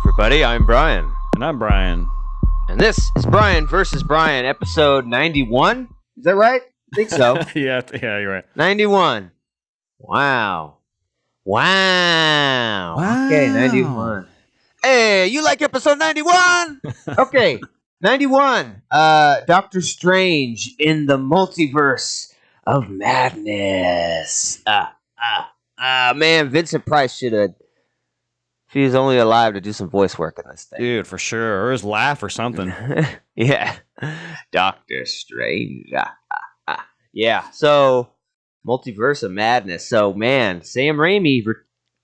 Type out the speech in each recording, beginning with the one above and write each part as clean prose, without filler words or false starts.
everybody. I'm Bryan. And I'm Bryan. And this is Bryan versus Bryan, episode 91. Is that right? I think so. yeah, you're right. 91. Wow. Okay, 91. Hey, you like episode 91? Okay, 91. Doctor Strange in the Multiverse of Madness. Man, Vincent Price should have... If he was only alive to do some voice work in this thing. Dude, for sure. Or his laugh or something. Yeah. Doctor Strange. Yeah, so Multiverse of Madness. So, man, Sam Raimi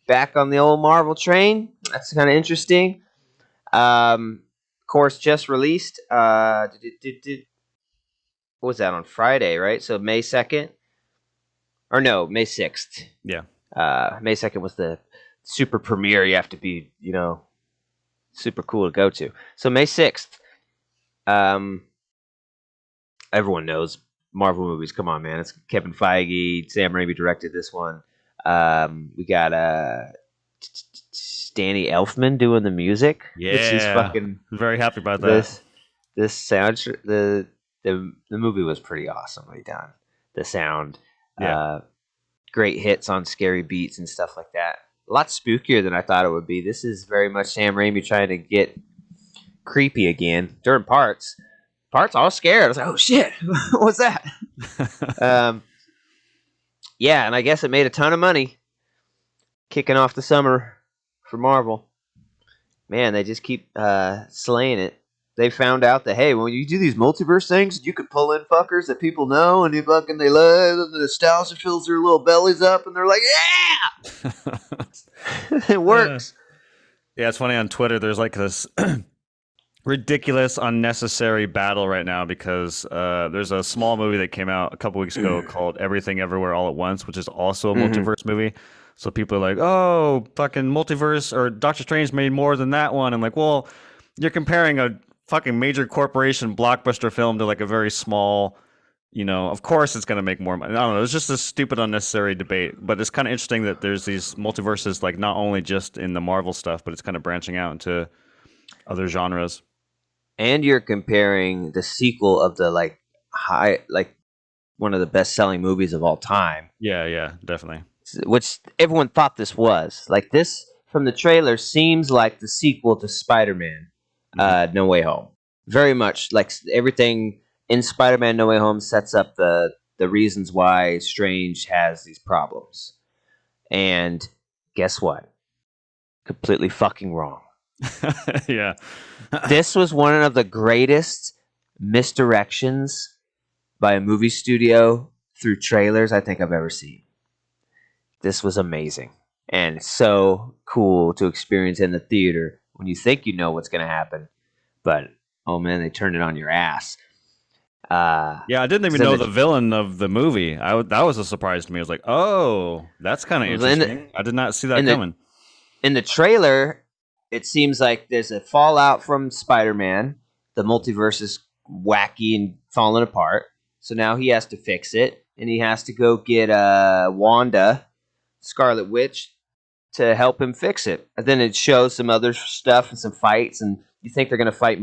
back on the old Marvel train. That's kind of interesting. Of course, just released. What was that, on Friday, right? So May 2nd? Or no, May 6th. Yeah. May 2nd was the super premiere. You have to be, super cool to go to. So May 6th. Everyone knows Marvel movies. Come on, man. It's Kevin Feige. Sam Raimi directed this one. We got Danny Elfman doing the music. Yeah. Which is fucking... I'm very happy about that. This sound... The movie was pretty awesomely done. The sound. Yeah. Great hits on scary beats and stuff like that. A lot spookier than I thought it would be. This is very much Sam Raimi trying to get creepy again during parts. Parts all scared. I was like, oh shit, what's that? Yeah, and I guess it made a ton of money kicking off the summer for Marvel. Man, they just keep slaying it. They found out that, hey, when you do these multiverse things, you can pull in fuckers that people know, and they love, and the nostalgia fills their little bellies up, and they're like, yeah! It works. Yeah, it's funny on Twitter, there's like this ridiculous, unnecessary battle right now because there's a small movie that came out a couple weeks ago called Everything Everywhere All at Once, which is also a multiverse movie. So people are like, oh, fucking multiverse, or Doctor Strange made more than that one. I'm like, well, you're comparing a fucking major corporation blockbuster film to like a very small, of course it's going to make more money. I don't know. It's just a stupid, unnecessary debate. But it's kind of interesting that there's these multiverses, like not only just in the Marvel stuff, but it's kind of branching out into other genres. And you're comparing the sequel of the one of the best-selling movies of all time. Yeah, definitely. Which everyone thought this was. Like, this, from the trailer, seems like the sequel to Spider-Man. No Way Home. Very much like everything in Spider-Man No Way Home sets up the reasons why Strange has these problems. And guess what? Completely fucking wrong. Yeah. This was one of the greatest misdirections by a movie studio through trailers I think I've ever seen. This was amazing. And so cool to experience in the theater when you think you know what's going to happen, but oh man, they turned it on your ass. Yeah, I didn't even know the villain of the movie. That was a surprise to me. I was like, oh, that's kind of interesting. I did not see that coming. In the trailer, it seems like there's a fallout from Spider-Man. The multiverse is wacky and falling apart, so now he has to fix it, and he has to go get Wanda, Scarlet Witch, to help him fix it. And then it shows some other stuff and some fights, and you think they're going to fight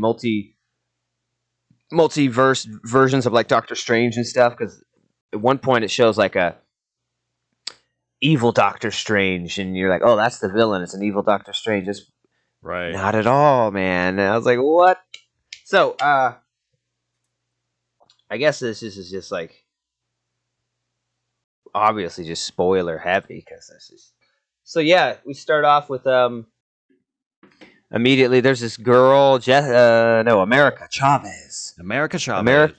multiverse versions of like Doctor Strange and stuff, because at one point it shows like a evil Doctor Strange, and you're like, oh, that's the villain. It's an evil Doctor Strange. It's right. Not at all, man. And I was like, what? So, I guess this is just like obviously just spoiler heavy, because this is... So yeah, we start off with immediately there's this girl, America Chavez. America Chavez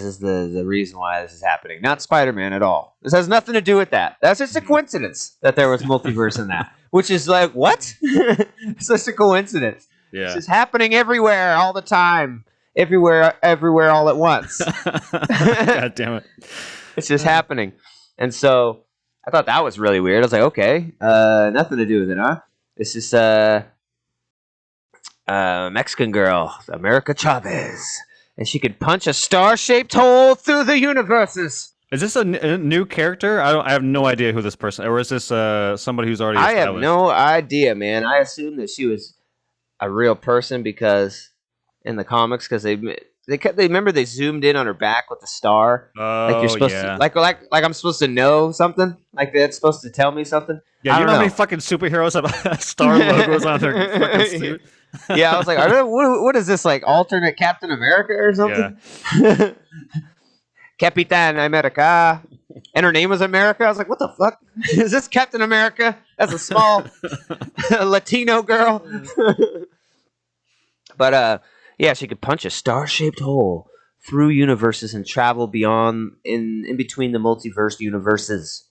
is the reason why this is happening, not Spider-Man at all. This has nothing to do with that. That's just a coincidence that there was multiverse in that, which is like, what? It's just a coincidence. Yeah. It's just happening everywhere all the time, everywhere all at once. God damn it! It's just happening, and so. I thought that was really weird. I was like, okay, nothing to do with it, huh? This is Mexican girl, America Chavez, and she could punch a star-shaped hole through the universes. Is this a new character? I have no idea who this person, or is this somebody who's already I have established? no idea, man. I assumed that she was a real person because in the comics, because they remember they zoomed in on her back with the star, like you're Oh supposed to yeah, like I'm supposed to know something, like that's supposed to tell me something. yeah. I You don't know how many know. fucking superheroes have star logos on their fucking suit? Yeah, I was like, what is this, like alternate Captain America or Yeah. something? Capitan America. And her name was America. I was like, what the fuck? Is this Captain America? That's a small Latino girl. But yeah, she could punch a star-shaped hole through universes and travel beyond in between the multiverse universes.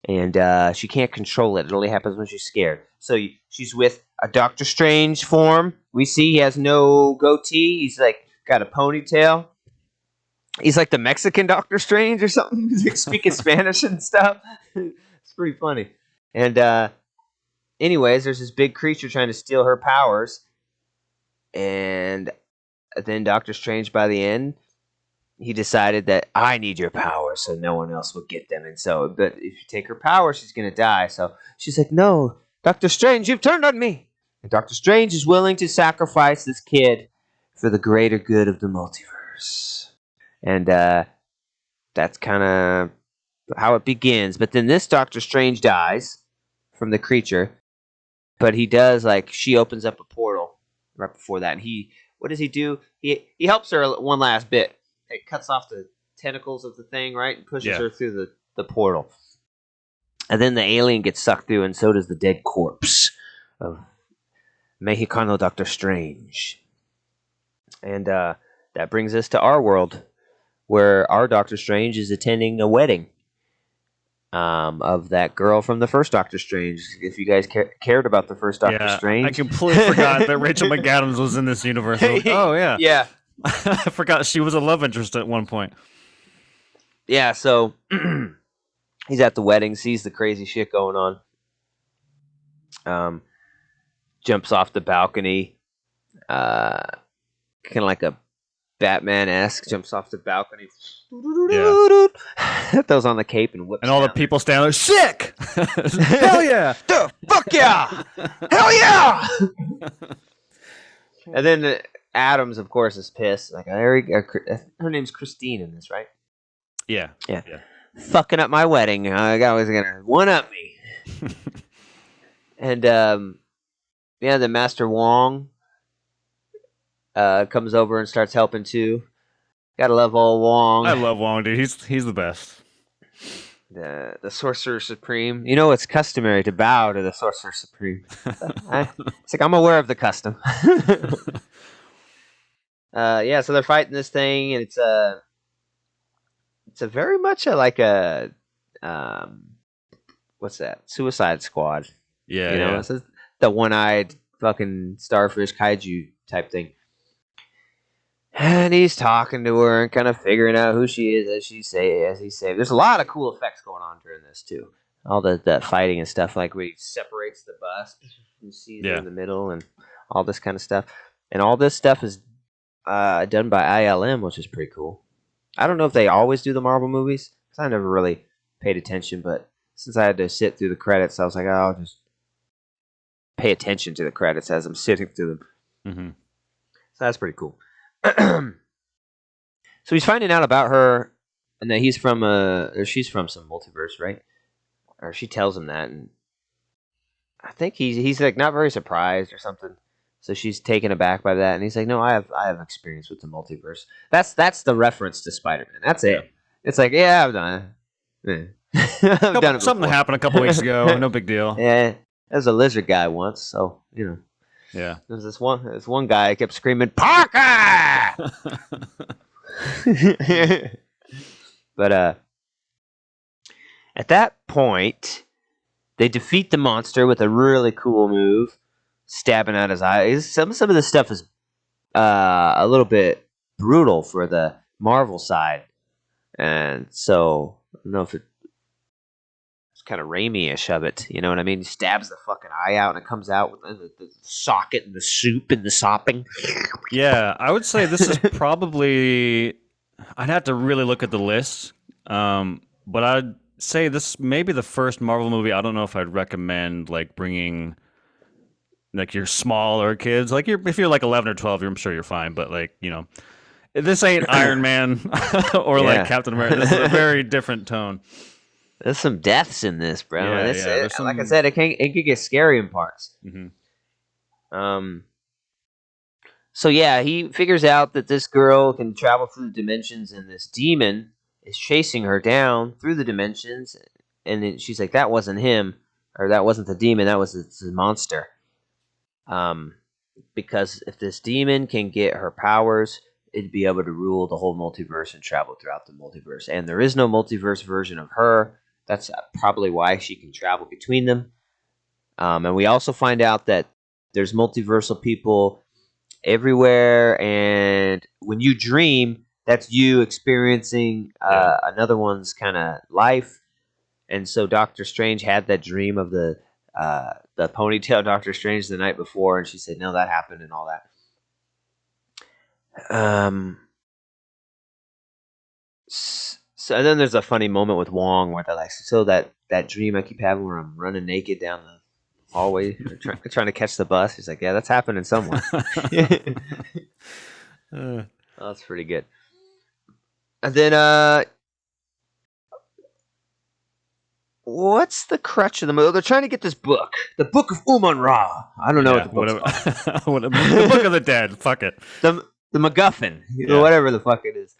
And she can't control it. It only happens when she's scared. So she's with a Doctor Strange form. We see he has no goatee. He's like got a ponytail. He's like the Mexican Doctor Strange or something. He's like speaking Spanish and stuff. It's pretty funny. And anyways, there's this big creature trying to steal her powers. And then Doctor Strange, by the end, he decided that I need your powers so no one else will get them. And so, but if you take her power, she's going to die. So she's like, no, Doctor Strange, you've turned on me. And Doctor Strange is willing to sacrifice this kid for the greater good of the multiverse. And that's kind of how it begins. But then this Doctor Strange dies from the creature. But he does, like, she opens up a portal right before that. And what does he do? He helps her one last bit. It cuts off the tentacles of the thing, right? And pushes her through the portal. And then the alien gets sucked through, and so does the dead corpse of Mexicano Doctor Strange. And that brings us to our world, where our Doctor Strange is attending a wedding of that girl from the first Doctor Strange. If you guys cared about the first Doctor Strange. I completely forgot that Rachel McAdams was in this universe. Oh, yeah. Yeah. I forgot she was a love interest at one point. Yeah, so he's at the wedding, sees the crazy shit going on. Jumps off the balcony. Kind of like a Batman-esque, jumps off the balcony. Yeah. Throws on the cape and whips. And all down. The people stand there, sick! Hell yeah! The fuck yeah! Hell yeah! And then Adams, of course, is pissed. Like, her name's Christine in this, right? Yeah. Fucking up my wedding. I was gonna one up me. And the Master Wong comes over and starts helping too. Gotta love old Wong. I love Wong, dude. He's the best. The Sorcerer Supreme. You know, it's customary to bow to the Sorcerer Supreme. It's like, I'm aware of the custom. So they're fighting this thing, and it's a very much like a what's that? Suicide Squad. Yeah, you know, yeah. This is the one-eyed fucking starfish kaiju type thing. And he's talking to her and kind of figuring out who she is as he says. There's a lot of cool effects going on during this too. All that fighting and stuff, like where he separates the bus, you see it in the middle, and all this kind of stuff. And all this stuff is done by ILM, which is pretty cool. I don't know if they always do the Marvel movies, because I never really paid attention. But since I had to sit through the credits, I was like, I'll just pay attention to the credits as I'm sitting through them. Mm-hmm. So that's pretty cool. So he's finding out about her, and that he's from or she's from some multiverse, right? Or she tells him that, and I think he's like not very surprised or something. So she's taken aback by that, and he's like, "No, I have experience with the multiverse." That's the reference to Spider-Man. That's it. Yeah. It's like, yeah, I've done it. I've done it. Something happened a couple weeks ago. No big deal. Yeah, there's a lizard guy once, so you know. Yeah. There's this one guy who kept screaming, "Parker!" But at that point, they defeat the monster with a really cool move, stabbing out his eyes. Some of the stuff is a little bit brutal for the Marvel side, and so I don't know if it's kind of Raimi-ish of it. You know what I mean? He stabs the fucking eye out, and it comes out with the socket and the soup and the sopping. Yeah, I would say this is probably. I'd have to really look at the list But I'd say this may be the first Marvel movie. I don't know if I'd recommend like bringing like your smaller kids. Like if you're like 11 or 12, I'm sure you're fine. But like this ain't Iron Man or like Yeah. Captain America. This is a very different tone. There's some deaths in this, bro. Yeah, And yeah. There's some. like I said, it could get scary in parts. Mhm. So yeah, he figures out that this girl can travel through the dimensions, and this demon is chasing her down through the dimensions. And then she's like, "That wasn't him, or that wasn't the demon. That was the monster." Because if this demon can get her powers, it'd be able to rule the whole multiverse and travel throughout the multiverse. And there is no multiverse version of her. That's probably why she can travel between them. And we also find out that there's multiversal people everywhere, and when you dream, that's you experiencing another one's kind of life. And so Doctor Strange had that dream of the ponytail Doctor Strange the night before, and she said, "No, that happened," and all that. So and then there's a funny moment with Wong where they're like, "So that dream I keep having where I'm running naked down the hallway, trying to catch the bus." He's like, "Yeah, that's happening somewhere." That's pretty good. And then, what's the crutch of the movie? They're trying to get this book, the Book of Uman-Ra. I don't know what the book's called. The Book of the Dead. Fuck it. The MacGuffin, whatever the fuck it is.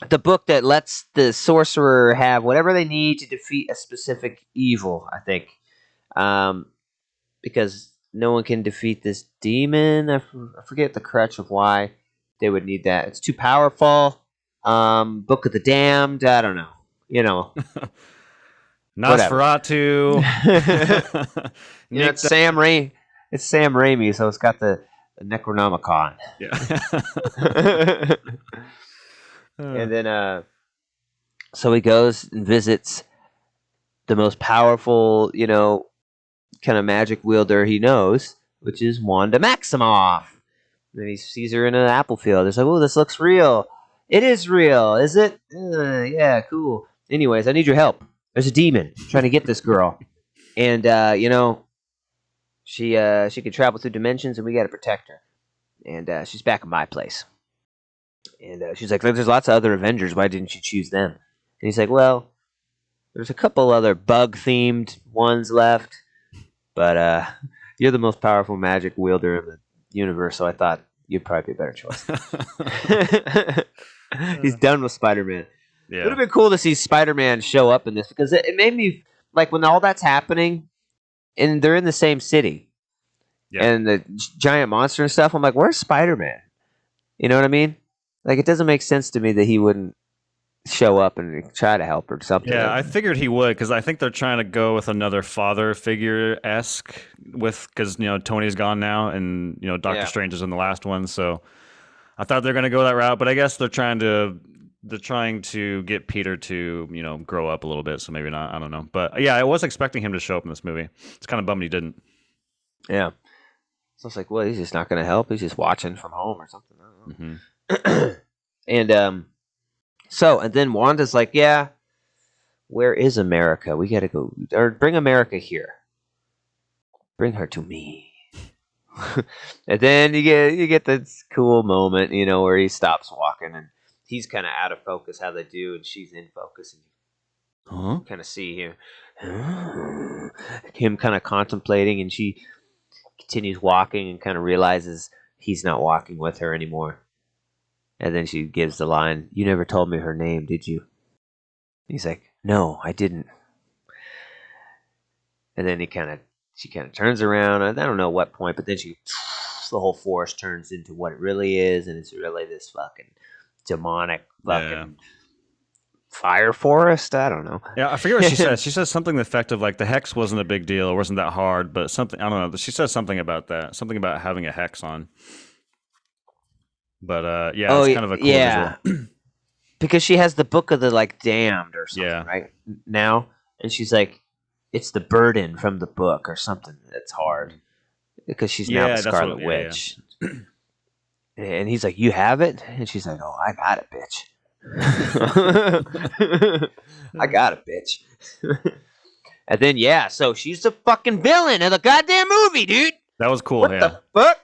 The book that lets the sorcerer have whatever they need to defeat a specific evil, I think. Because no one can defeat this demon. I forget the crutch of why they would need that. It's too powerful. Book of the Damned. I don't know. Nosferatu. It's Sam Raimi. It's Sam Raimi, so it's got the Necronomicon. Yeah. And then, so he goes and visits the most powerful, kind of magic wielder he knows, which is Wanda Maximoff. And he sees her in an apple field. He's like, "Oh, this looks real. It is real, is it? Yeah, cool. Anyways, I need your help. There's a demon trying to get this girl, and she can travel through dimensions, and we got to protect her. And she's back in my place." And she's like, "There's lots of other Avengers. Why didn't you choose them?" And he's like, "Well, there's a couple other bug-themed ones left, but you're the most powerful magic wielder in the universe, so I thought you'd probably be a better choice." He's done with Spider-Man. Yeah. It would have been cool to see Spider-Man show up in this, because it made me, like, when all that's happening, and they're in the same city, and the giant monster and stuff, I'm like, where's Spider-Man? You know what I mean? Like, it doesn't make sense to me that he wouldn't show up and try to help or something. Yeah, I figured he would, because I think they're trying to go with another father figure-esque because Tony's gone now, and Doctor Strange is in the last one, so I thought they're going to go that route, but I guess they're trying to get Peter to grow up a little bit, so maybe not. I don't know, but yeah, I was expecting him to show up in this movie. It's kind of bummed he didn't. Yeah, so it's like, well, he's just not going to help. He's just watching from home or something. I don't know. Mm-hmm. And then Wanda's like, "Yeah, where is America? We got to go, or bring America here. Bring her to me." And then you get this cool moment, where he stops walking and he's kind of out of focus, how they do, and she's in focus, and you kind of see him kind of contemplating, and she continues walking and kind of realizes he's not walking with her anymore. And then she gives the line, "You never told me her name, did you?" He's like, "No, I didn't." And then she kind of turns around. I don't know what point, but then the whole forest turns into what it really is, and it's really this fucking demonic fucking fire forest. I don't know. Yeah, I forget what she says. She says something to the effect of like the hex wasn't a big deal, it wasn't that hard, but something, I don't know. She says something about that, something about having a hex on. But yeah, it's kind of a cool visual. Because she has the book of the damned or something, right now, and she's like, it's the burden from the book or something that's hard, because she's now the Scarlet Witch. Yeah. And he's like, "You have it?" And she's like, "Oh, I got it, bitch." I got it, bitch. And then yeah, so she's the fucking villain of the goddamn movie, dude. That was cool. What Yeah. the fuck?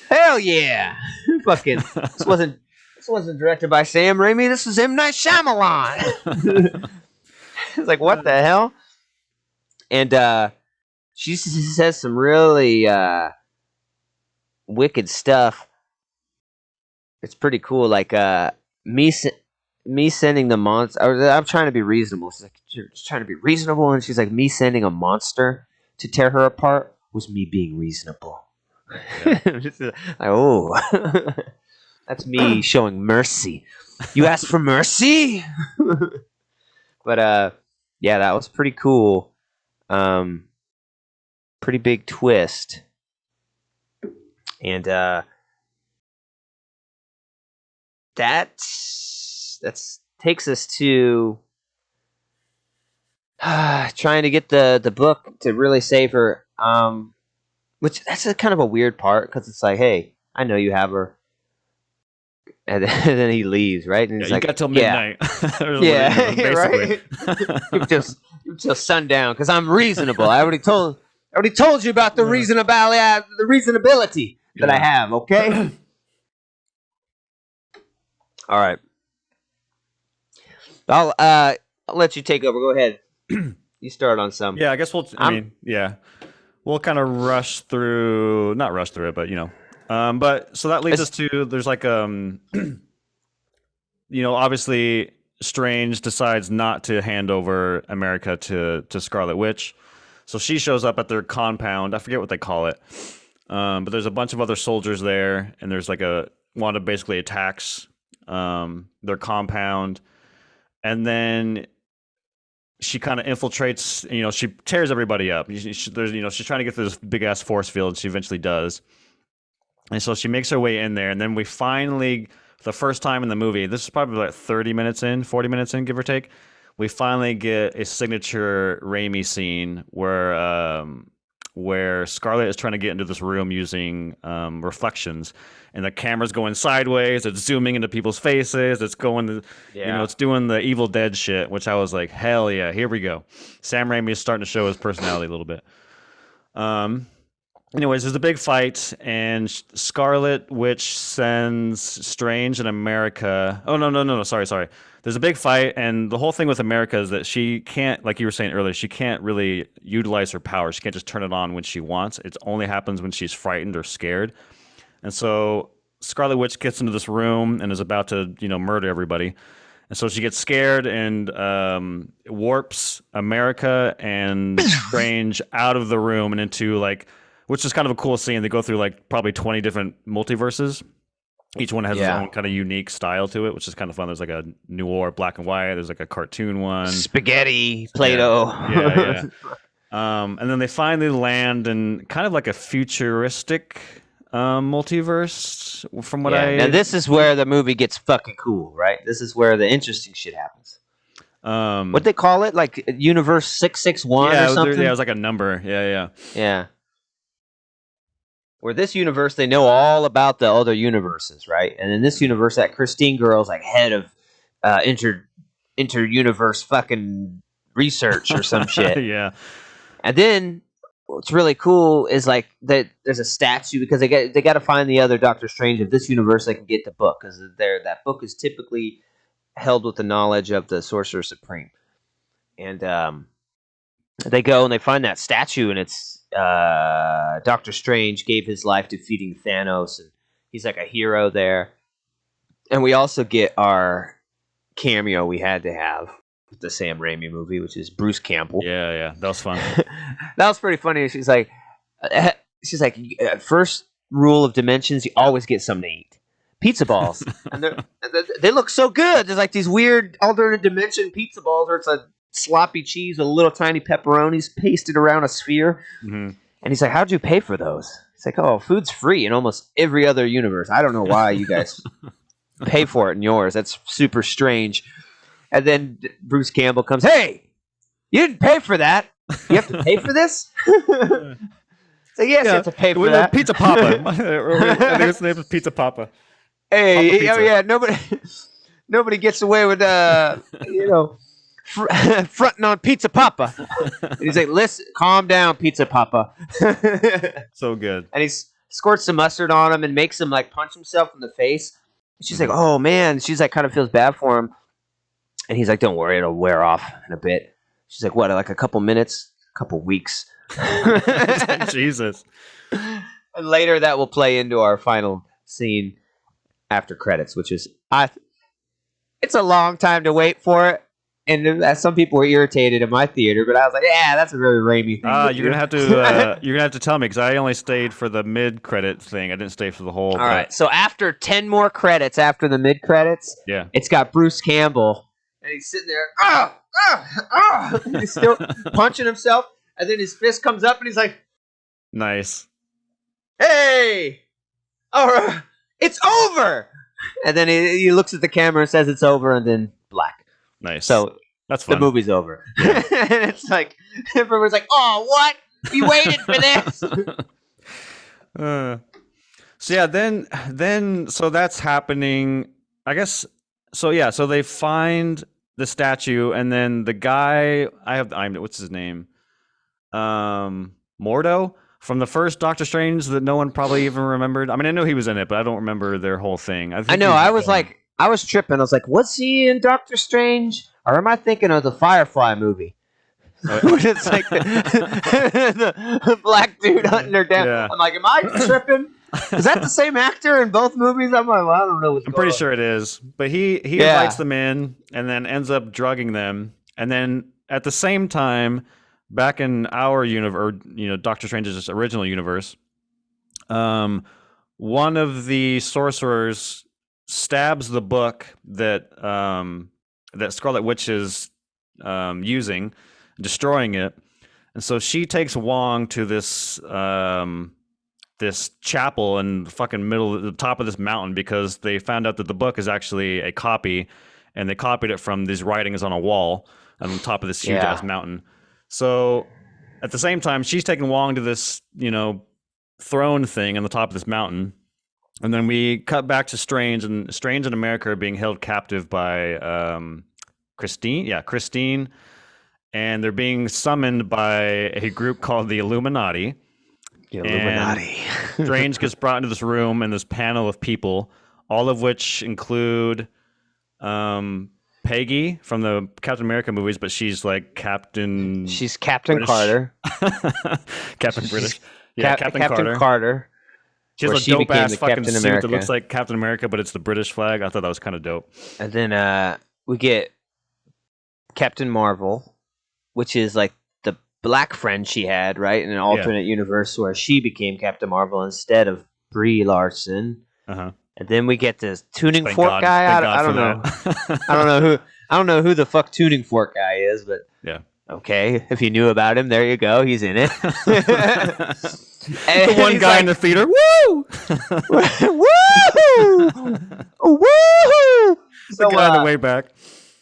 Hell yeah! Fucking this wasn't directed by Sam Raimi. This was M. Night Shyamalan. It's like what the hell? And she says some really wicked stuff. It's pretty cool. Like me sending the monster. I'm trying to be reasonable. She's like, you're just trying to be reasonable, and she's like, me sending a monster to tear her apart was me being reasonable. Yeah. Like, oh, that's me showing mercy. You asked for mercy. But yeah, that was pretty cool. Pretty big twist, and that's takes us to trying to get the book to really save her. Which that's a kind of a weird part because it's like, hey, I know you have her, and then he leaves, right? And he's like, you got till midnight. Yeah, right. Till sundown because I'm reasonable. I already told you about the reasonability that I have. Okay. All right. I'll let you take over. Go ahead. You start on some. Yeah, I guess we'll kind of not rush through it, but but so that leads us to there's like obviously Strange decides not to hand over America to Scarlet Witch. So she shows up at their compound. I forget what they call it. But there's a bunch of other soldiers there, and there's like Wanda basically attacks their compound, and then she kind of infiltrates. She tears everybody up. She's trying to get through this big ass force field, and she eventually does. And so she makes her way in there, and then we finally, for the first time in the movie, this is probably like 40 minutes in, give or take, we finally get a signature Raimi scene where Scarlet is trying to get into this room using reflections, and the camera's going sideways. It's zooming into people's faces. It's going, it's doing the Evil Dead shit, which I was like, hell yeah, here we go. Sam Raimi is starting to show his personality a little bit. Anyways, there's a big fight, and Scarlet Witch sends Strange in America. Oh, no, sorry. There's a big fight, and the whole thing with America is that she can't, like you were saying earlier, she can't really utilize her power. She can't just turn it on when she wants. It only happens when she's frightened or scared. And so Scarlet Witch gets into this room and is about to, murder everybody. And so she gets scared and warps America and Strange out of the room and into which is kind of a cool scene. They go through probably 20 different multiverses. Each one has its own kind of unique style to it, which is kind of fun. There's like a noir black and white. There's like a cartoon one. Spaghetti, Play-Doh. Yeah. And then they finally land in kind of like a futuristic multiverse from what Now this is where the movie gets fucking cool, right? This is where the interesting shit happens. What they call it? Like Universe 661 or something? Yeah, it was like a number. Yeah. Where this universe, they know all about the other universes, right? And in this universe, that Christine girl's like head of inter-universe fucking research or some shit. Yeah. And then what's really cool is like that there's a statue because they got to find the other Doctor Strange of this universe. They can get the book because that book is typically held with the knowledge of the Sorcerer Supreme. And they go and they find that statue, and it's Doctor Strange gave his life defeating Thanos, and he's like a hero there. And we also get our cameo we had to have with the Sam Raimi movie, which is Bruce Campbell. Yeah, that was fun. That was pretty funny. She's like, first rule of dimensions, you always get something to eat. Pizza balls. And they look so good. There's like these weird alternate dimension pizza balls where it's a sloppy cheese with little tiny pepperonis pasted around a sphere. Mm-hmm. And he's like, how'd you pay for those? It's like, oh, food's free in almost every other universe. I don't know why you guys pay for it in yours. That's super strange. And then Bruce Campbell comes, hey, you didn't pay for that. You have to pay for this? So yes, you have to pay for that. Pizza Papa. I think his name is Pizza Papa. Hey, oh yeah, nobody. nobody gets away with fronting on Pizza Papa. And he's like, listen, calm down, Pizza Papa. So good. And he squirts some mustard on him and makes him like punch himself in the face. And she's like, oh man. She's like, kind of feels bad for him. And he's like, don't worry, it'll wear off in a bit. She's like, what, like a couple minutes? A couple weeks? Jesus. And later that will play into our final scene after credits, which is, it's a long time to wait for it. And some people were irritated in my theater, but I was like, yeah, that's a very Raimi thing. You're gonna have to tell me, because I only stayed for the mid-credit thing. I didn't stay for the whole. All right. So after 10 more credits, after the mid-credits, it's got Bruce Campbell. And he's sitting there, and he's still punching himself. And then his fist comes up, and he's like, nice. Hey! All right, it's over! And then he looks at the camera and says it's over, and then black. Nice. So that's fun. The movie's over. Yeah. And it's like, everyone's like, oh, what? You waited for this? So yeah, then so that's happening, I guess. So yeah, so they find the statue, and then the guy, what's his name? Mordo from the first Doctor Strange that no one probably even remembered. I mean, I know he was in it, but I don't remember their whole thing. I know. I was tripping. I was like, was he in Doctor Strange? Or am I thinking of the Firefly movie? It's like the black dude hunting her down. Yeah. I'm like, am I tripping? Is that the same actor in both movies? I'm like, well, I don't know. I'm pretty sure it is. But he invites them in and then ends up drugging them. And then at the same time, back in our universe, or Doctor Strange's original universe, one of the sorcerers stabs the book that Scarlet Witch is using, destroying it. And so she takes Wong to this chapel in the fucking the top of this mountain, because they found out that the book is actually a copy, and they copied it from these writings on a wall on the top of this huge ass mountain. So at the same time, she's taking Wong to this, throne thing on the top of this mountain. And then we cut back to Strange, and Strange and America are being held captive by Christine. Yeah, Christine. And they're being summoned by a group called the Illuminati. The Illuminati. Strange gets brought into this room and this panel of people, all of which include Peggy from the Captain America movies, but she's like Captain... She's Captain British. Carter. Captain British. Yeah, Captain Carter. She has a dope-ass fucking suit that looks like Captain America, but it's the British flag. I thought that was kind of dope. And then we get Captain Marvel, which is like the black friend she had, right? In an alternate universe where she became Captain Marvel instead of Brie Larson. Uh-huh. And then we get this tuning fork guy. I don't know. I don't know who the fuck tuning fork guy is, but yeah. Okay, if you knew about him, there you go. He's in it. The one guy in the theater. Woo! Woo! Woo! The guy on the way back.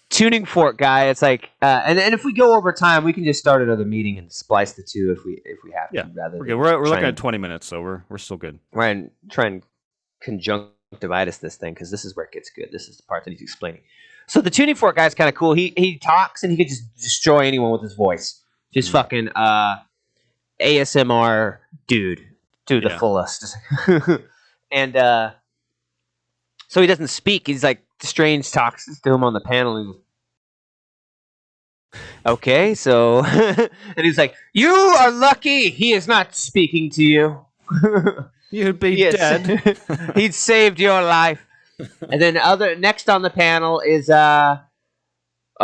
Tuning fork guy. It's like, and if we go over time, we can just start another meeting and splice the two if we have to. Yeah, rather we're good. We're looking at 20 minutes, so we're still good. Right, try and conjunctivitis this thing, because this is where it gets good. This is the part that he's explaining. So the tuning fork guy is kind of cool. He talks and he can just destroy anyone with his voice. Just fucking ASMR dude to the fullest. And so he doesn't speak. He's like, Strange talks to him on the panel. And okay, so and he's like, "You are lucky he is not speaking to you. You'd be dead. He'd saved your life." And then next on the panel is I'm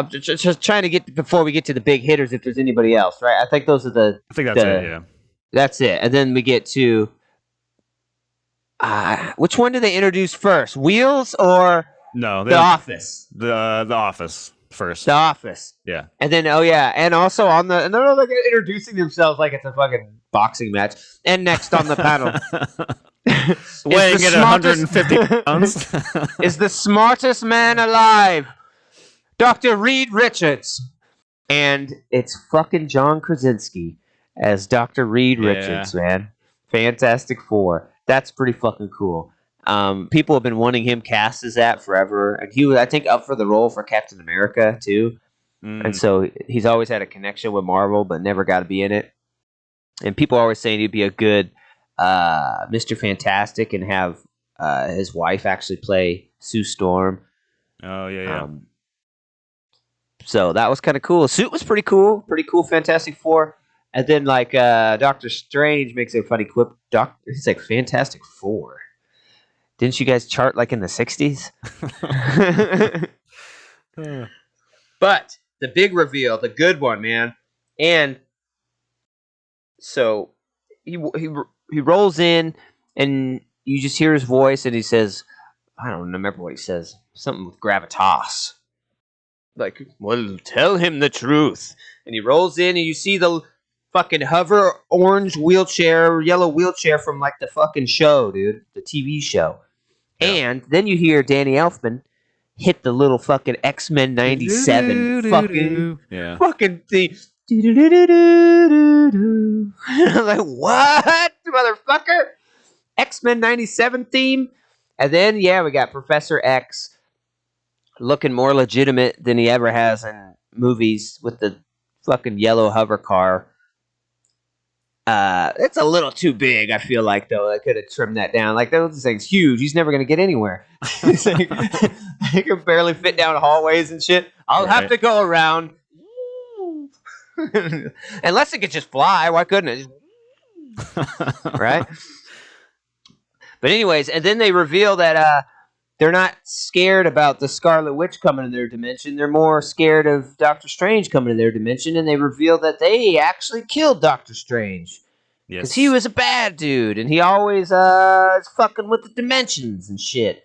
just trying to get before we get to the big hitters, if there's anybody else, right? I think those are the. I think that's it. Yeah, that's it. And then we get to which one do they introduce first? Wheels or The Office? The Office first. The Office. Yeah. And then and also and they're like introducing themselves like it's a fucking boxing match. And next on the panel. Weighing at 150 pounds. Is the smartest man alive, Dr. Reed Richards. And it's fucking John Krasinski as Dr. Reed Richards, man. Fantastic Four. That's pretty fucking cool. People have been wanting him cast as that forever, and he was, I think, up for the role for Captain America too. And so he's always had a connection with Marvel, but never got to be in it. And people are always saying he'd be a good Mr. Fantastic and have his wife actually play Sue Storm. Oh yeah. So that was kind of cool. The suit was pretty cool. Fantastic Four. And then like Doctor Strange makes a funny quip. He's like Fantastic Four. Didn't you guys chart like in the 60s? But the big reveal, the good one, man. And so he rolls in, and you just hear his voice, and he says, I don't remember what he says. Something with gravitas. Like, well, tell him the truth. And he rolls in, and you see the fucking hover orange wheelchair, yellow wheelchair from like the fucking show, dude. The TV show. Yeah. And then you hear Danny Elfman hit the little fucking X-Men 97 fucking thing. I'm like, what, motherfucker? X-Men 97 theme? And then, yeah, we got Professor X looking more legitimate than he ever has in movies with the fucking yellow hover car. It's a little too big, I feel like, though. I could have trimmed that down. Like, this thing's huge. He's never going to get anywhere. Like, he can barely fit down hallways and shit. I'll have to go around. Unless it could just fly. Why couldn't it? Right? But anyways, and then they reveal that they're not scared about the Scarlet Witch coming in their dimension. They're more scared of Doctor Strange coming in their dimension, and they reveal that they actually killed Doctor Strange. Yes. Because he was a bad dude, and he always is fucking with the dimensions and shit.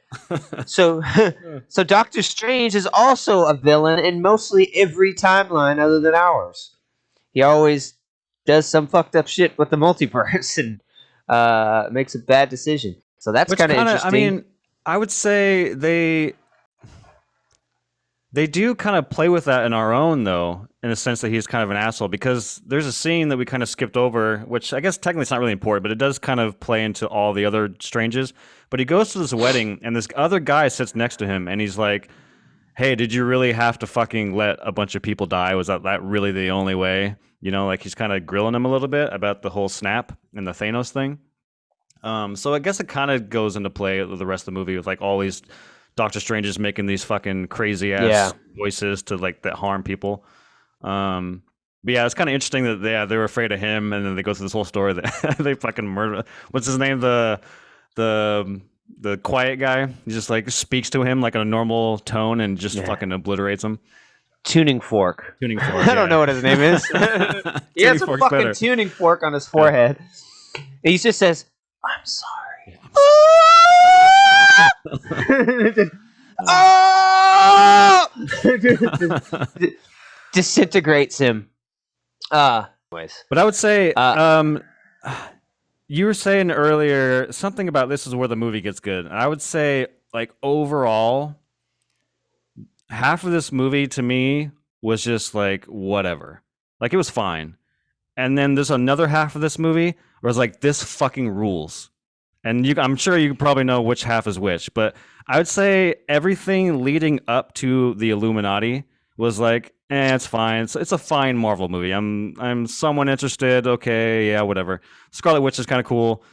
So Doctor Strange is also a villain in mostly every timeline other than ours. He always does some fucked up shit with the multiverse and makes a bad decision. So that's kind of interesting. I mean, I would say they do kind of play with that in our own, though, in the sense that he's kind of an asshole, because there's a scene that we kind of skipped over, which I guess technically it's not really important, but it does kind of play into all the other Stranges. But he goes to this wedding, and this other guy sits next to him, and he's like, hey, did you really have to fucking let a bunch of people die? Was that really the only way? You know, like he's kind of grilling him a little bit about the whole snap and the Thanos thing. So I guess it kind of goes into play with the rest of the movie with like all these Doctor Stranges making these fucking crazy ass voices to like that harm people. But yeah, it's kind of interesting that they were afraid of him, and then they go through this whole story that they fucking murder. What's his name? The quiet guy. He just like speaks to him like in a normal tone and just fucking obliterates him. Tuning fork. I don't know what his name is. He has a fucking tuning fork on his forehead. Yeah. He just says, I'm sorry. Disintegrates him. Anyways. But I would say, you were saying earlier something about this is where the movie gets good. I would say, like, overall, half of this movie to me was just like whatever. Like, it was fine. And then there's another half of this movie where it's like, this fucking rules. And I'm sure you probably know which half is which, but I would say everything leading up to the Illuminati was like, it's fine. It's a fine Marvel movie. I'm somewhat interested. Okay, yeah, whatever. Scarlet Witch is kind of cool.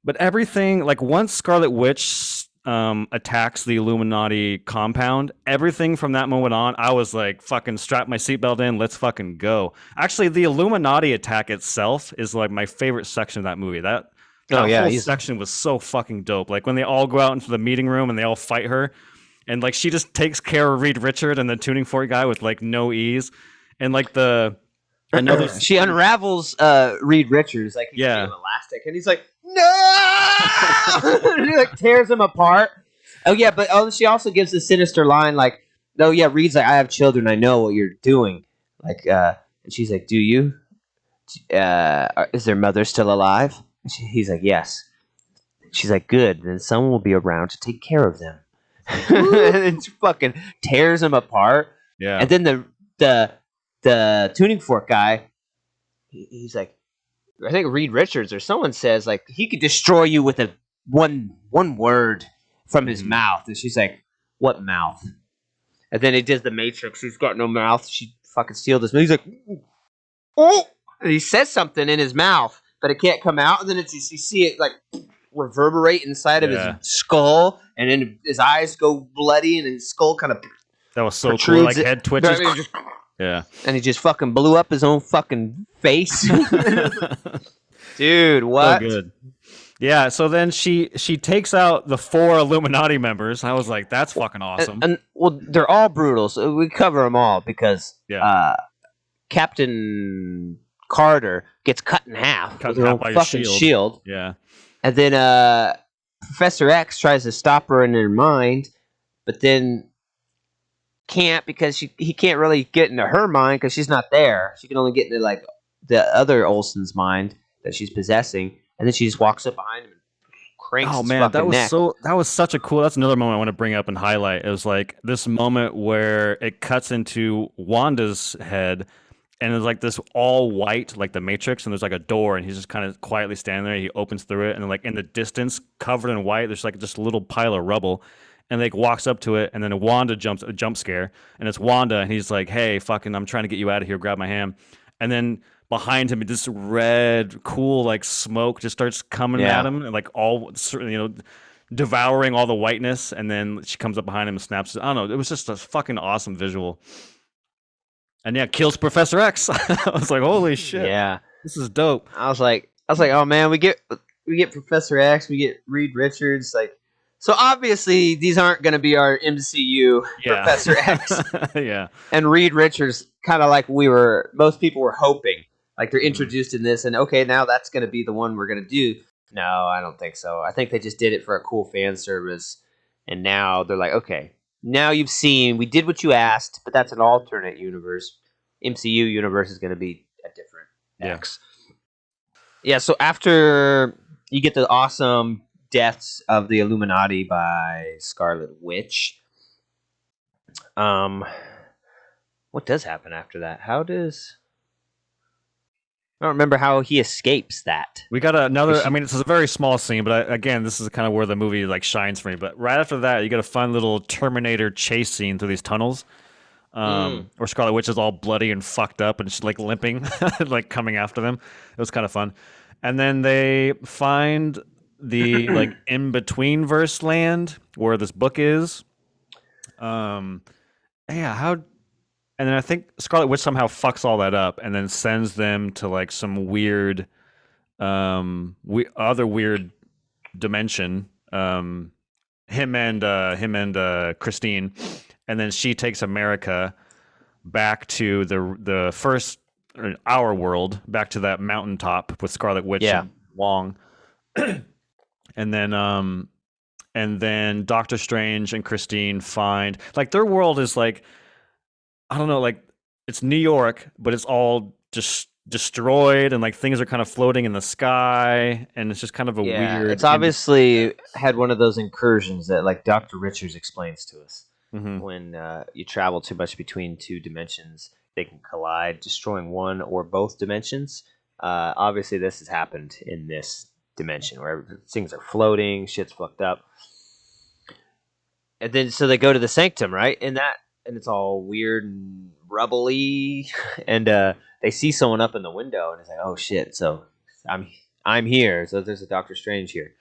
But everything, like once Scarlet Witch attacks the Illuminati compound, everything from that moment on, I was like, fucking strap my seatbelt in, let's fucking go. Actually, the Illuminati attack itself is like my favorite section of that movie. That whole section was so fucking dope. Like when they all go out into the meeting room and they all fight her, and like she just takes care of Reed Richard and the tuning fork guy with like no ease, and like she unravels Reed Richards like he's elastic, and he's like, no! He like tears him apart. Oh yeah, but she also gives a sinister line like, oh yeah, Reed's like, I have children, I know what you're doing. Like, and she's like, do you? Is their mother still alive? He's like, yes. She's like, good. Then someone will be around to take care of them. And she fucking tears him apart. Yeah. And then the tuning fork guy, he's like, I think Reed Richards or someone says like he could destroy you with a one word from his mouth, and she's like, "What mouth?" And then he does the Matrix. He's got no mouth. She fucking sealed his mouth. He's like, "Oh!" And he says something in his mouth, but it can't come out. And then you see it like reverberate inside of his skull, and then his eyes go bloody, and his skull kind of that was so cool. Like head twitches. Yeah, and he just fucking blew up his own fucking face. Dude, what? So good. Yeah, so then she takes out the 4 Illuminati members. I was like, that's fucking awesome. And well, they're all brutal, so we cover them all because Captain Carter gets cut in half with her own fucking shield. Yeah. And then Professor X tries to stop her in her mind, but then can't because he can't really get into her mind because she's not there. She can only get into like the other Olsen's mind that she's possessing, and then she just walks up behind him and cranks his fucking neck. That was such a cool. That's another moment I want to bring up and highlight. It was like this moment where it cuts into Wanda's head, and it's like this all white, like the Matrix, and there's like a door, and he's just kind of quietly standing there. He opens through it, and like in the distance, covered in white, there's like just a little pile of rubble. And like walks up to it, and then a jump scare, and it's Wanda, and he's like, "Hey, fucking, I'm trying to get you out of here. Grab my hand." And then behind him, this red, cool like smoke just starts coming at him, and like all devouring all the whiteness. And then she comes up behind him and snaps. I don't know. It was just a fucking awesome visual. And yeah, kills Professor X. I was like, "Holy shit! Yeah, this is dope." I was like, "Oh man, we get Professor X, we get Reed Richards, like." So obviously these aren't going to be our MCU Professor X. Yeah. And Reed Richards, kind of like most people were hoping. Like they're introduced in this, and okay, now that's going to be the one we're going to do. No, I don't think so. I think they just did it for a cool fan service, and now they're like, okay, now you've seen, we did what you asked, but that's an alternate universe. MCU universe is going to be a different X. Yeah, so after you get the awesome deaths of the Illuminati by Scarlet Witch. What does happen after that? I don't remember how he escapes that. We got another. I mean, it's a very small scene, but again, this is kind of where the movie like shines for me. But right after that, you get a fun little Terminator chase scene through these tunnels, where Scarlet Witch is all bloody and fucked up, and she's like limping, like coming after them. It was kind of fun, and then they find the like in between verse land where this book is. And then I think Scarlet Witch somehow fucks all that up and then sends them to like some weird other weird dimension. Him and Christine, and then she takes America back to the first our world, back to that mountaintop with Scarlet Witch and Wong. And then Doctor Strange and Christine find like their world is like, I don't know, like it's New York, but it's all just destroyed and like things are kind of floating in the sky, and it's just kind of a weird. It's obviously had one of those incursions that like Dr. Richards explains to us. When you travel too much between two dimensions, they can collide, destroying one or both dimensions. Obviously, this has happened in this dimension where things are floating, shit's fucked up. And then so they go to the sanctum, right? And it's all weird and rubbly, and they see someone up in the window, and it's like, oh shit! So I'm here. So there's a Doctor Strange here,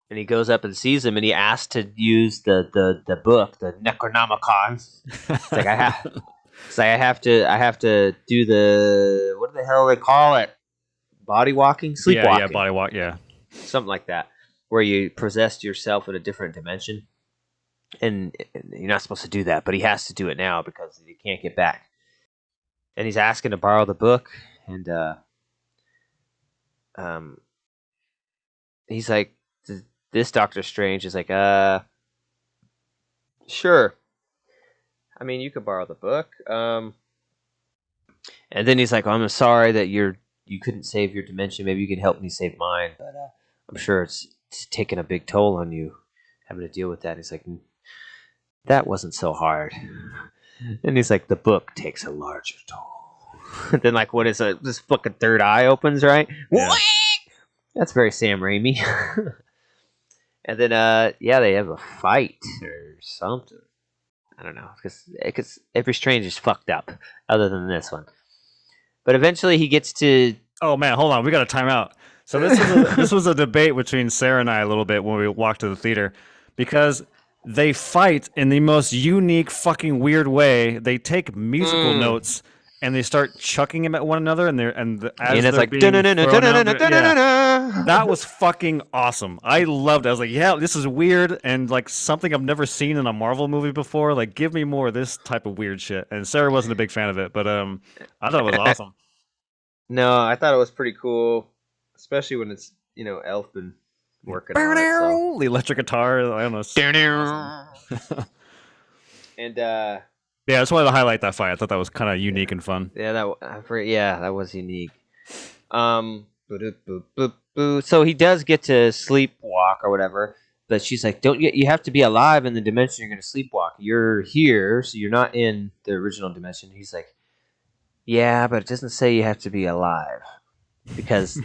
and he goes up and sees him, and he asks to use the book, the Necronomicon. It's like I have to do the, what the hell do they call it? Body walking, sleepwalking. Yeah, body walk, yeah, something like that, where you possessed yourself in a different dimension, and you're not supposed to do that, but he has to do it now because he can't get back. And he's asking to borrow the book, and he's like, this Doctor Strange is like, sure. I mean, you could borrow the book. And then he's like, oh, I'm sorry that you couldn't save your dimension. Maybe you can help me save mine, but I'm sure it's taking a big toll on you having to deal with that. He's like, that wasn't so hard. And he's like, the book takes a larger toll. And then like, what is it? This fucking third eye opens, right? Yeah. That's very Sam Raimi. And then, they have a fight or something. I don't know, because every Strange is fucked up, other than this one. But eventually, he gets to. Oh man, hold on, we got to time out. So this was a debate between Sarah and I a little bit when we walked to the theater, because they fight in the most unique, fucking weird way. They take musical notes and they start chucking them at one another, and it's like that was fucking awesome. I loved it. I was like, yeah, this is weird and like something I've never seen in a Marvel movie before. Like, give me more of this type of weird shit. And Sarah wasn't a big fan of it, but I thought it was awesome. No, I thought it was pretty cool, especially when it's Elf been working on it. So. The electric guitar, I don't know. Awesome. And yeah, I just wanted to highlight that fight. I thought that was kind of unique and fun. Yeah, that was unique. So he does get to sleepwalk or whatever, but she's like, you have to be alive in the dimension you're going to sleepwalk. You're here, so you're not in the original dimension. He's like, yeah, but it doesn't say you have to be alive, because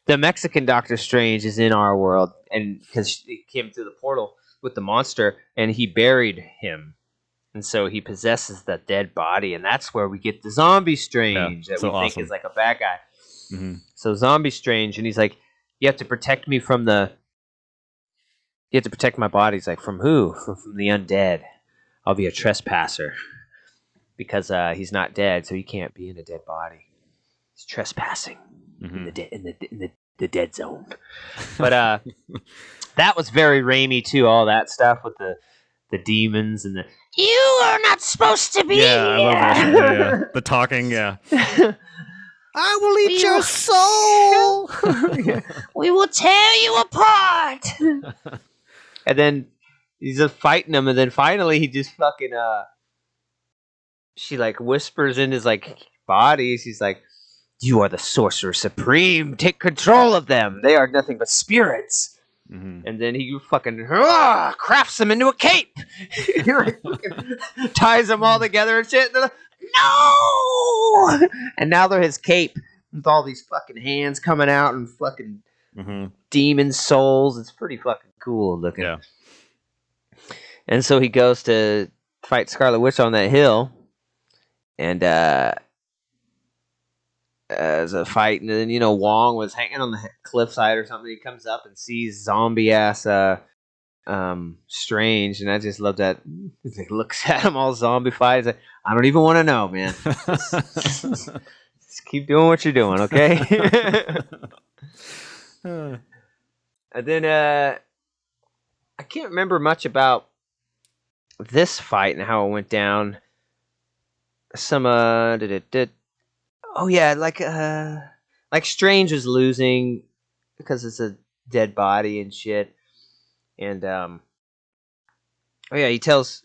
the Mexican Doctor Strange is in our world, and because he came through the portal with the monster, and he buried him. And so he possesses the dead body, and that's where we get the Zombie Strange that we think is like a bad guy. Mm-hmm. So Zombie Strange, and he's like, you have to protect me from you have to protect my body. He's like, from who? From the undead. I'll be a trespasser. Because he's not dead, so he can't be in a dead body. He's trespassing in the dead zone. But that was very Raimi too. All that stuff with the demons and the you are not supposed to be here. I love that. Yeah. The talking, yeah. I will eat your soul. We will tear you apart. And then he's just fighting him, and then finally he just fucking she like whispers in his like body. She's like, "You are the Sorcerer Supreme. Take control of them. They are nothing but spirits." Mm-hmm. And then he fucking crafts them into a cape. He like fucking ties them all together and shit. And like, no! And now they're his cape with all these fucking hands coming out and fucking demon souls. It's pretty fucking cool looking. Yeah. And so he goes to fight Scarlet Witch on that hill. And as a fight, and then Wong was hanging on the cliffside or something. He comes up and sees zombie ass Strange, and I just love that. He like, looks at him all zombified. He's like, I don't even want to know, man. Just keep doing what you're doing, okay? And then I can't remember much about this fight and how it went down. Some oh yeah, like Strange was losing because it's a dead body and shit. And he tells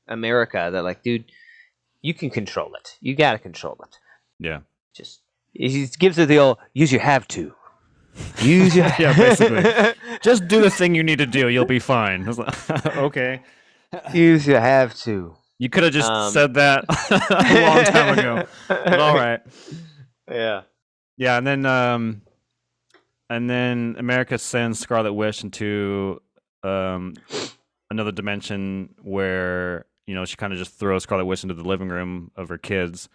America that like, dude, you can control it. You gotta control it. Yeah. Just he gives her the old use your have to. Use your yeah, basically. Just do the thing you need to do. You'll be fine. Okay. Use your have to. You could have just said that a long time ago. But all right. Yeah. Yeah, and then America sends Scarlet Witch into another dimension where she kind of just throws Scarlet Witch into the living room of her kids,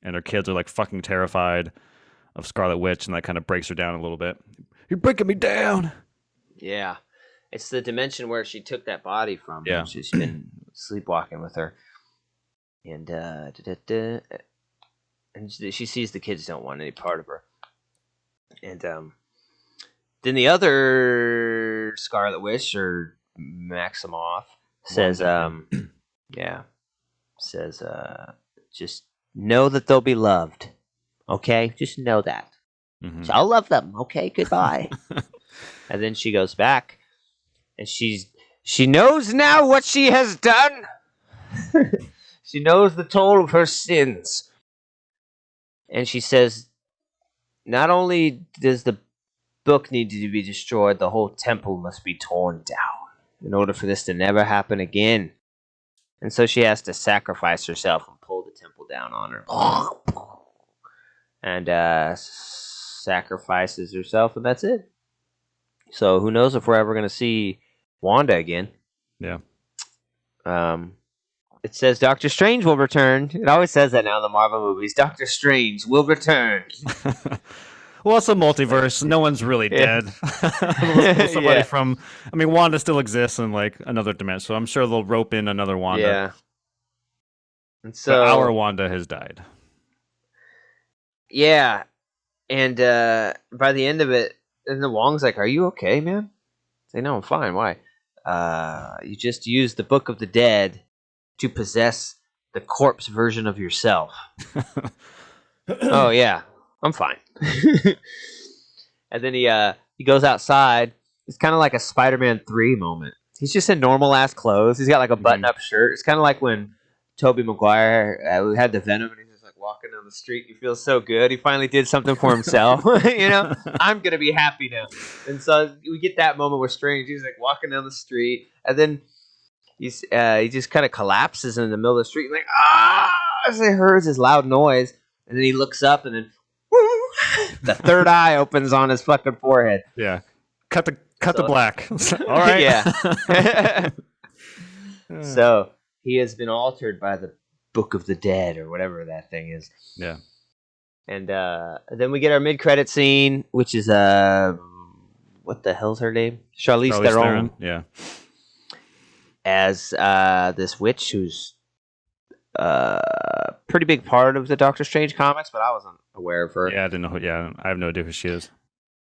and her kids are like fucking terrified of Scarlet Witch, and that kind of breaks her down a little bit. You're breaking me down. Yeah. It's the dimension where she took that body from. Yeah. She's been sleepwalking with her. And and she sees the kids don't want any part of her. And then the other Scarlet Witch, or Maximoff, says just know that they'll be loved. Okay? Just know that. Mm-hmm. So I'll love them. Okay? Goodbye. And then she goes back. And she knows now what she has done. She knows the toll of her sins. And she says, not only does the book need to be destroyed, the whole temple must be torn down in order for this to never happen again. And so she has to sacrifice herself and pull the temple down on her. And sacrifices herself, and that's it. So who knows if we're ever going to see Wanda again. Yeah. It says Doctor Strange will return. It always says that now in the Marvel movies. Doctor Strange will return. Well, it's a multiverse. No one's really Yeah. dead. Somebody Yeah. from, I mean, Wanda still exists in like another dimension, so I'm sure they'll rope in another Wanda. Yeah. And so But our Wanda has died. yeah, and by the end of it, and the Wong's like, "Are you okay, man?" I say, "No, I'm fine. Why? You just used the Book of the Dead to possess the corpse version of yourself." Oh yeah, I'm fine. And then he goes outside. It's kind of like a Spider-Man 3 moment. He's just in normal ass clothes. He's got like a button-up shirt. It's kind of like when Tobey Maguire had the Venom, and he's just like walking down the street. He feels so good. He finally did something for himself. I'm gonna be happy now. And so we get that moment where Strange, he's like walking down the street, and then he just kind of collapses in the middle of the street, like as he hears this loud noise, and then he looks up, and then the third eye opens on his fucking forehead. Yeah, cut the black. All right. Yeah. So he has been altered by the Book of the Dead or whatever that thing is. Yeah. And then we get our mid-credit scene, which is what the hell's her name? Charlize Theron. Yeah. As this witch who's pretty big part of the Doctor Strange comics, but I wasn't aware of her. Yeah, I didn't know. Yeah, I have no idea who she is.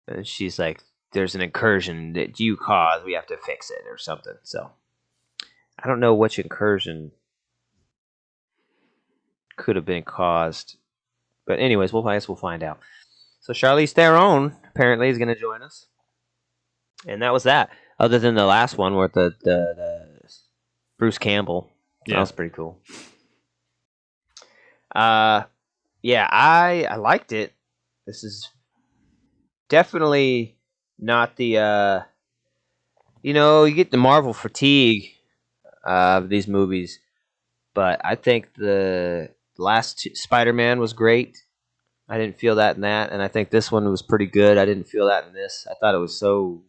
And she's like, "There's an incursion that you caused. We have to fix it," or something. So I don't know which incursion could have been caused, but anyways, I guess we'll find out. So Charlize Theron apparently is going to join us, and that was that. Other than the last one where the Bruce Campbell, that was pretty cool. Yeah, I liked it. This is definitely not the you get the Marvel fatigue of these movies, but I think the last Spider-Man was great. I didn't feel that in that, and I think this one was pretty good. I didn't feel that in this. I thought it was so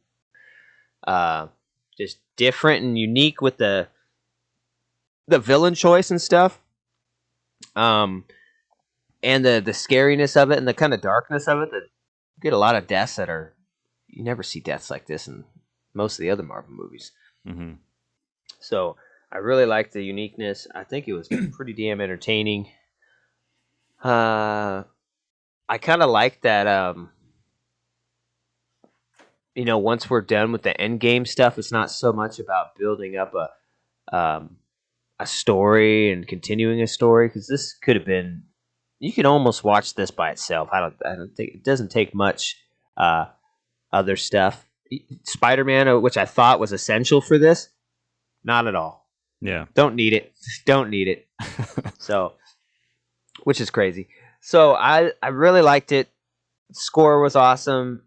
just different and unique with the villain choice and stuff. And the scariness of it and the kind of darkness of it, that you get a lot of deaths that are, you never see deaths like this in most of the other Marvel movies. Mm-hmm. So I really liked the uniqueness. I think it was pretty damn entertaining. I kind of like that, once we're done with the end game stuff, it's not so much about building up a story and continuing a story, because this could have been, you could almost watch this by itself. I don't think it doesn't take much other stuff. Spider-Man, which I thought was essential for this, not at all. Yeah, don't need it. Don't need it. So, which is crazy. So I really liked it. Score was awesome.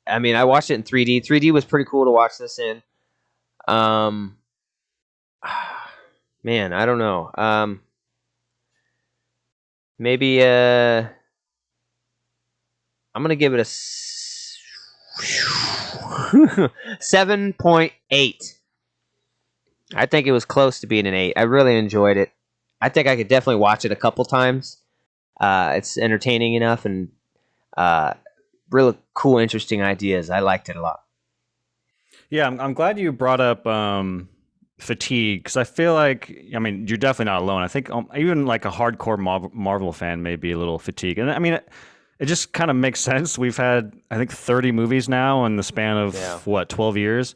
I mean, I watched it in 3D. 3D was pretty cool to watch this in. Man, I don't know. Maybe I'm gonna give it a 7.8. I think it was close to being an 8. I really enjoyed it. I think I could definitely watch it a couple times. It's entertaining enough and really cool, interesting ideas. I liked it a lot. Yeah, I'm glad you brought up fatigue, because I feel like, I mean, you're definitely not alone. I think even like a hardcore Marvel fan may be a little fatigued. And I mean, it just kind of makes sense. We've had, I think, 30 movies now in the span of, 12 years?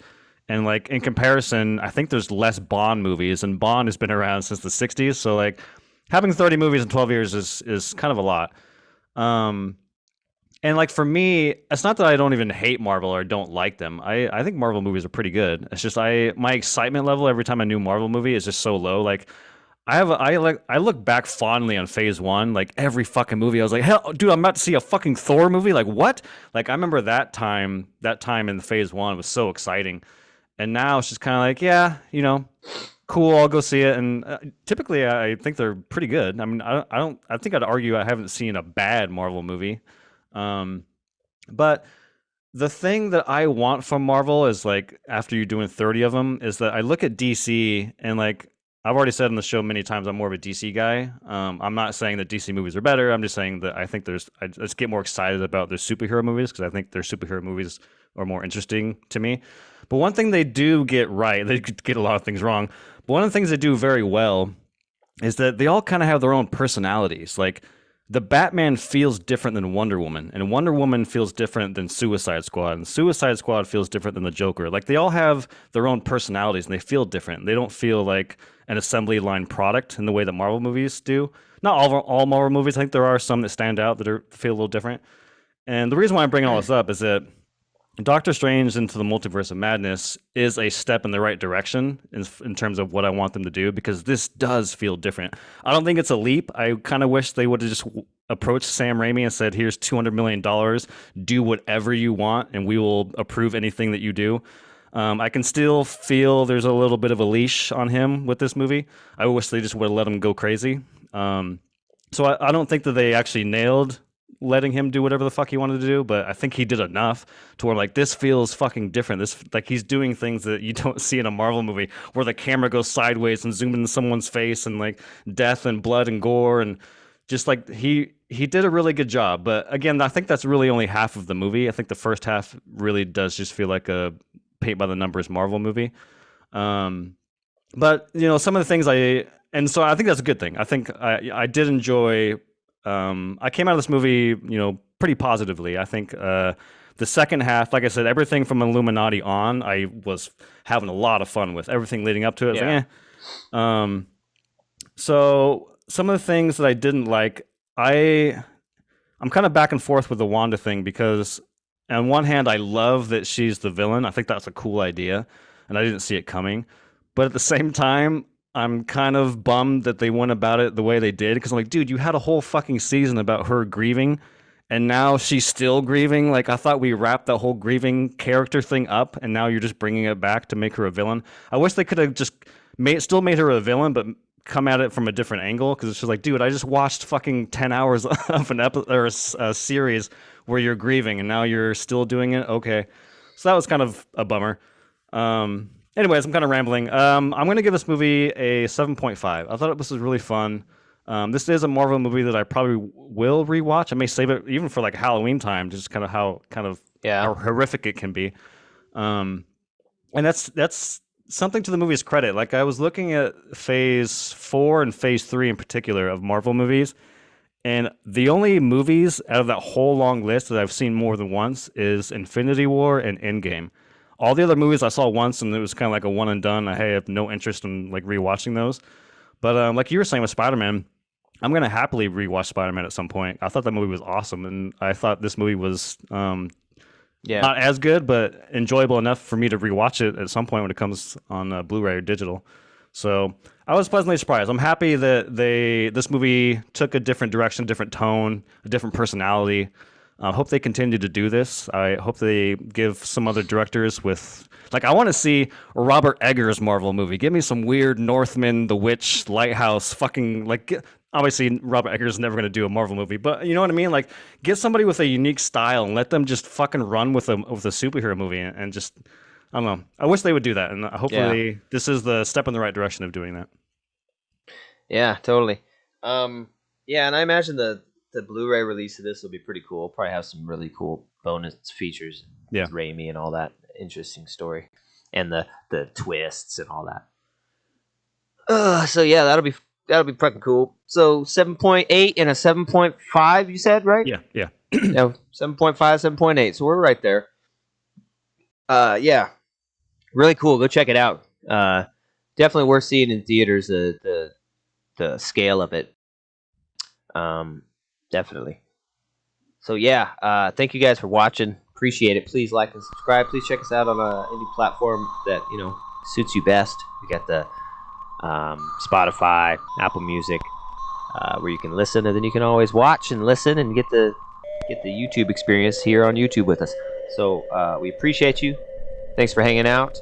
And like in comparison, I think there's less Bond movies, and Bond has been around since the 60s. So like having 30 movies in 12 years is kind of a lot. And like for me, it's not that I don't even hate Marvel or don't like them. I think Marvel movies are pretty good. It's just my excitement level every time a new Marvel movie is just so low. Like I look back fondly on Phase 1, like every fucking movie. I was like, hell, dude, I'm about to see a fucking Thor movie. Like what? Like I remember that time in Phase 1 was so exciting. And now it's just kind of like, yeah, cool, I'll go see it. And typically, I think they're pretty good. I mean, I think I'd argue I haven't seen a bad Marvel movie. But the thing that I want from Marvel is like after you're doing 30 of them is that I look at DC and like I've already said on the show many times I'm more of a DC guy. I'm not saying that DC movies are better. I'm just saying that I think I just get more excited about their superhero movies because I think their superhero movies are more interesting to me. But one thing they do get right, they get a lot of things wrong. But one of the things they do very well is that they all kind of have their own personalities. Like the Batman feels different than Wonder Woman, and Wonder Woman feels different than Suicide Squad, and Suicide Squad feels different than the Joker. Like they all have their own personalities, and they feel different. They don't feel like an assembly line product in the way that Marvel movies do. Not all Marvel movies. I think there are some that stand out that feel a little different. And the reason why I'm bringing all this up is that Doctor Strange into the Multiverse of Madness is a step in the right direction in terms of what I want them to do, because this does feel different. I don't think it's a leap. I kind of wish they would have just approached Sam Raimi and said, here's $200 million, do whatever you want, and we will approve anything that you do. I can still feel there's a little bit of a leash on him with this movie. I wish they just would have let him go crazy. So I don't think that they actually nailed letting him do whatever the fuck he wanted to do, but I think he did enough to where like this feels fucking different. This like he's doing things that you don't see in a Marvel movie where the camera goes sideways and zooms into someone's face and like death and blood and gore, and just like he did a really good job. But again, I think that's really only half of the movie. I think the first half really does just feel like a paint by the numbers Marvel movie. But you know, some of the things so I think that's a good thing. I think I did enjoy. I came out of this movie, you know, pretty positively. I think the second half, like I said, everything from Illuminati on, I was having a lot of fun with. Everything leading up to it, Yeah. So some of the things that I didn't like, I'm kind of back and forth with the Wanda thing, because on one hand, I love that she's the villain. I think that's a cool idea, and I didn't see it coming. But at the same time, I'm kind of bummed that they went about it the way they did, because I'm like, dude, you had a whole fucking season about her grieving, and now she's still grieving. Like, I thought we wrapped that whole grieving character thing up, and now you're just bringing it back to make her a villain. I wish they could have just still made her a villain, but come at it from a different angle, because it's just like, dude, I just watched fucking 10 hours of an episode or a series where you're grieving, and now you're still doing it. Okay, so that was kind of a bummer. Anyways, I'm kind of rambling. I'm going to give this movie a 7.5. I thought this was really fun. This is a Marvel movie that I probably will rewatch. I may save it even for like Halloween time, just kind of how horrific it can be. And that's something to the movie's credit. Like, I was looking at Phase 4 and Phase 3 in particular of Marvel movies, and the only movies out of that whole long list that I've seen more than once is Infinity War and Endgame. All the other movies I saw once, and it was kind of like a one and done. I have no interest in like rewatching those. But like you were saying with Spider-Man, I'm gonna happily rewatch Spider-Man at some point. I thought that movie was awesome, and I thought this movie was not as good, but enjoyable enough for me to rewatch it at some point when it comes on Blu-ray or digital. So I was pleasantly surprised. I'm happy that this movie took a different direction, different tone, a different personality. I hope they continue to do this. I hope they give some other directors with... Like, I want to see a Robert Eggers Marvel movie. Give me some weird Northman, The Witch, Lighthouse, fucking... Like, obviously, Robert Eggers is never going to do a Marvel movie, but you know what I mean? Like, get somebody with a unique style and let them just fucking run with a superhero movie and just... I don't know. I wish they would do that, and hopefully this is the step in the right direction of doing that. Yeah, totally. Yeah, and I imagine the Blu-ray release of this will be pretty cool. Probably have some really cool bonus features. Yeah, with Raimi and all that interesting story, and the twists and all that. So yeah, that'll be fucking cool. So 7.8 and a 7.5, you said, right? Yeah. No, 7.5, 7.8. So we're right there. Yeah, really cool. Go check it out. Definitely worth seeing in theaters. The scale of it. Definitely. So yeah, thank you guys for watching. Appreciate it. Please like and subscribe. Please check us out on any platform that suits you best. We got the Spotify, Apple Music, where you can listen, and then you can always watch and listen and get the YouTube experience here on YouTube with us. So we appreciate you. Thanks for hanging out.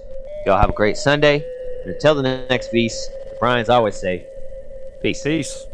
Y'all have a great Sunday. And until the next Vs, Brian's always say, peace. Peace.